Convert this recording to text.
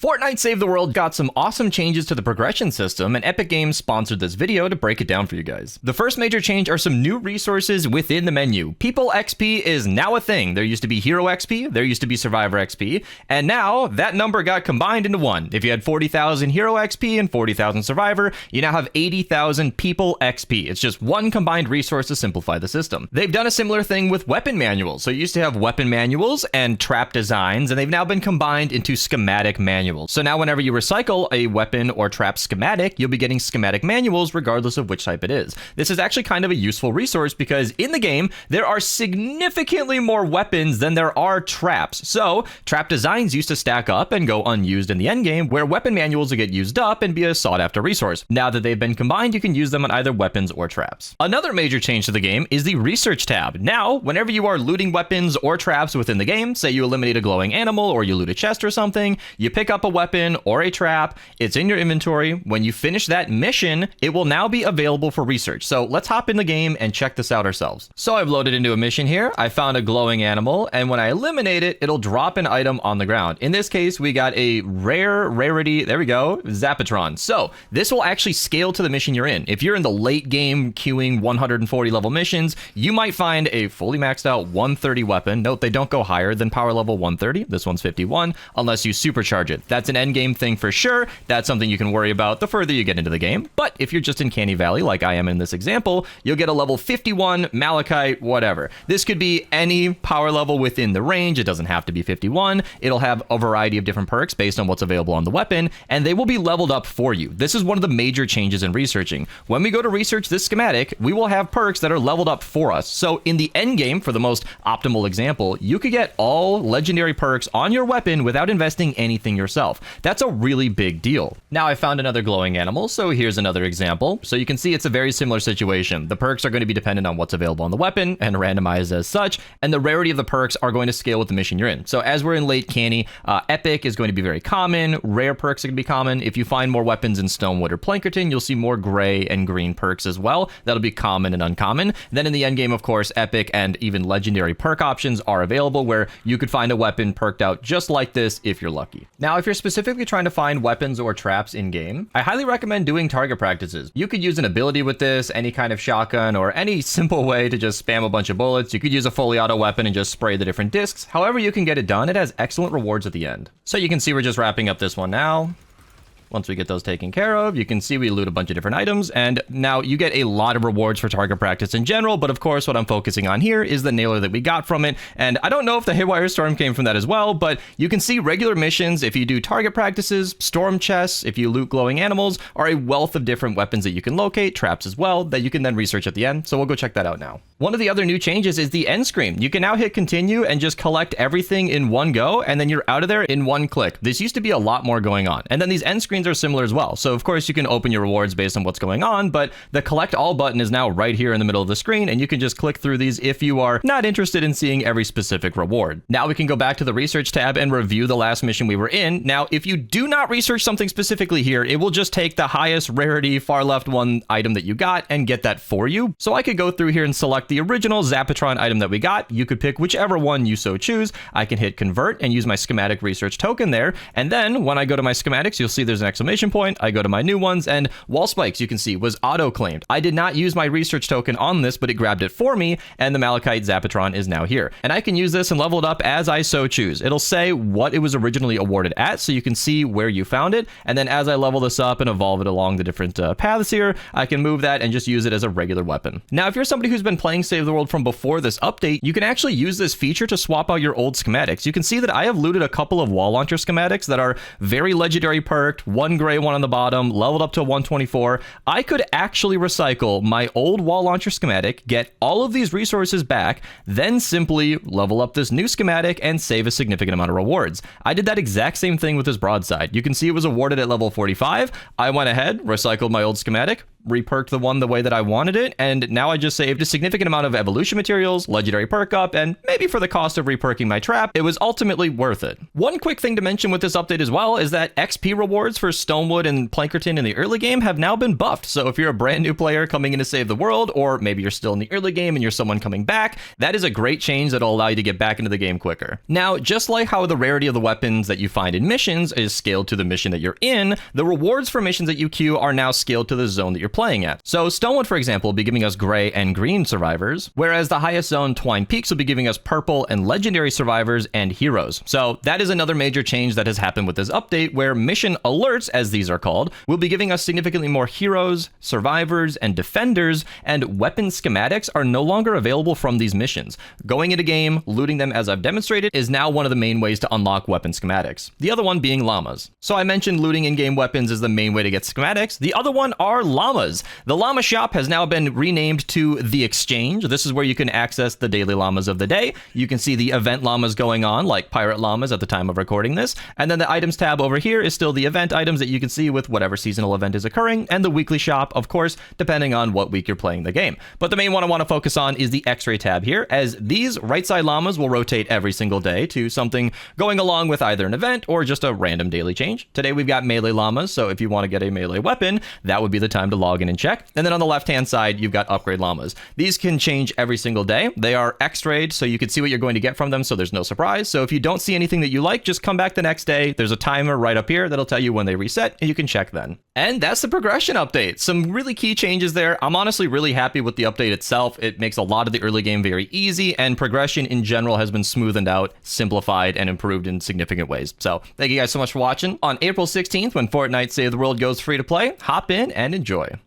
Fortnite Save the World got some awesome changes to the progression system, and Epic Games sponsored this video to break it down for you guys. The first major change are some new resources within the menu. People XP is now a thing. There used to be Hero XP, there used to be Survivor XP, and now that number got combined into one. If you had 40,000 Hero XP and 40,000 Survivor, you now have 80,000 People XP. It's just one combined resource to simplify the system. They've done a similar thing with weapon manuals. So you used to have weapon manuals and trap designs, and they've now been combined into schematic manuals. So now whenever you recycle a weapon or trap schematic, you'll be getting schematic manuals regardless of which type it is. This is actually kind of a useful resource because in the game, there are significantly more weapons than there are traps. So trap designs used to stack up and go unused in the endgame, where weapon manuals will get used up and be a sought after resource. Now that they've been combined, you can use them on either weapons or traps. Another major change to the game is the research tab. Now, whenever you are looting weapons or traps within the game, say you eliminate a glowing animal or you loot a chest or something, you pick up a weapon or a trap, it's in your inventory. When you finish that mission, it will now be available for research. So let's hop in the game and check this out ourselves. So I've loaded into a mission here. I found a glowing animal, and when I eliminate it, it'll drop an item on the ground. In this case, we got a rarity, there we go, Zapatron. So this will actually scale to the mission you're in. If you're in the late game queuing 140 level missions, you might find a fully maxed out 130 weapon. Note they don't go higher than power level 130. This one's 51, unless you supercharge it. That's an end game thing for sure. That's something you can worry about the further you get into the game. But if you're just in Canny Valley, like I am in this example, you'll get a level 51 Malachite, whatever. This could be any power level within the range. It doesn't have to be 51. It'll have a variety of different perks based on what's available on the weapon, and they will be leveled up for you. This is one of the major changes in researching. When we go to research this schematic, we will have perks that are leveled up for us. So in the end game, for the most optimal example, you could get all legendary perks on your weapon without investing anything yourself. That's a really big deal. Now I found another glowing animal, so here's another example. So you can see it's a very similar situation. The perks are going to be dependent on what's available on the weapon and randomized as such, and the rarity of the perks are going to scale with the mission you're in. So as we're in late Canny, Epic is going to be very common. Rare perks are going to be common. If you find more weapons in Stonewood or Plankerton, you'll see more gray and green perks as well. That'll be common and uncommon. Then in the end game, of course, Epic and even legendary perk options are available where you could find a weapon perked out just like this if you're lucky. Now, if you're specifically trying to find weapons or traps in game, I highly recommend doing target practices. You could use an ability with this, any kind of shotgun, or any simple way to just spam a bunch of bullets. You could use a fully auto weapon and just spray the different discs. However you can get it done, it has excellent rewards at the end. So you can see we're just wrapping up this one now. Once we get those taken care of, you can see we loot a bunch of different items, and now you get a lot of rewards for target practice in general, but of course what I'm focusing on here is the nailer that we got from it, and I don't know if the Haywire Storm came from that as well, but you can see regular missions if you do target practices, storm chests, if you loot glowing animals, are a wealth of different weapons that you can locate, traps as well, that you can then research at the end, so we'll go check that out now. One of the other new changes is the end screen. You can now hit continue and just collect everything in one go, and then you're out of there in one click. This used to be a lot more going on, and then these end screens are similar as well. So of course you can open your rewards based on what's going on, but the collect all button is now right here in the middle of the screen, and you can just click through these if you are not interested in seeing every specific reward. Now we can go back to the research tab and review the last mission we were in. Now, if you do not research something specifically here, it will just take the highest rarity far left one item that you got and get that for you. So I could go through here and select the original Zapatron item that we got. You could pick whichever one you so choose. I can hit convert and use my schematic research token there. And then when I go to my schematics, you'll see there's an exclamation point. I go to my new ones, and wall spikes, you can see, was auto-claimed. I did not use my research token on this, but it grabbed it for me, and the Malachite Zapatron is now here. And I can use this and level it up as I so choose. It'll say what it was originally awarded at, so you can see where you found it. And then as I level this up and evolve it along the different paths here, I can move that and just use it as a regular weapon. Now, if you're somebody who's been playing Save the World from before this update, you can actually use this feature to swap out your old schematics. You can see that I have looted a couple of wall launcher schematics that are very legendary perked, one gray, one on the bottom, leveled up to 124. I could actually recycle my old wall launcher schematic, get all of these resources back, then simply level up this new schematic and save a significant amount of rewards. I did that exact same thing with this broadside. You can see it was awarded at level 45. I went ahead, recycled my old schematic, reperked the one the way that I wanted it, and now I just saved a significant amount of evolution materials, legendary perk up, and maybe for the cost of reperking my trap, it was ultimately worth it. One quick thing to mention with this update as well is that XP rewards for Stonewood and Plankerton in the early game have now been buffed, so if you're a brand new player coming in to save the world, or maybe you're still in the early game and you're someone coming back, that is a great change that'll allow you to get back into the game quicker. Now, just like how the rarity of the weapons that you find in missions is scaled to the mission that you're in, the rewards for missions that you queue are now scaled to the zone that you're playing at. So Stonewood, for example, will be giving us gray and green survivors, whereas the highest zone, Twine Peaks, will be giving us purple and legendary survivors and heroes. So that is another major change that has happened with this update, where mission alerts, as these are called, will be giving us significantly more heroes, survivors, and defenders, and weapon schematics are no longer available from these missions. Going into game, looting them as I've demonstrated, is now one of the main ways to unlock weapon schematics. The other one being llamas. So I mentioned looting in-game weapons is the main way to get schematics. The other one are llamas. The llama shop has now been renamed to The Exchange. This is where you can access the daily llamas of the day. You can see the event llamas going on, like pirate llamas at the time of recording this. And then the items tab over here is still the event items that you can see with whatever seasonal event is occurring, and the weekly shop, of course, depending on what week you're playing the game. But the main one I want to focus on is the X-ray tab here, as these right side llamas will rotate every single day to something going along with either an event or just a random daily change. Today we've got melee llamas, so if you want to get a melee weapon, that would be the time to log in and check. And then on the left-hand side, you've got upgrade llamas. These can change every single day. They are X-rayed, so you can see what you're going to get from them, so there's no surprise. So if you don't see anything that you like, just come back the next day. There's a timer right up here that'll tell you when they reset, and you can check then. And that's the progression update. Some really key changes there. I'm honestly really happy with the update itself. It makes a lot of the early game very easy, and progression in general has been smoothened out, simplified, and improved in significant ways. So thank you guys so much for watching. On April 16th, when Fortnite Save the World goes free to play, hop in and enjoy.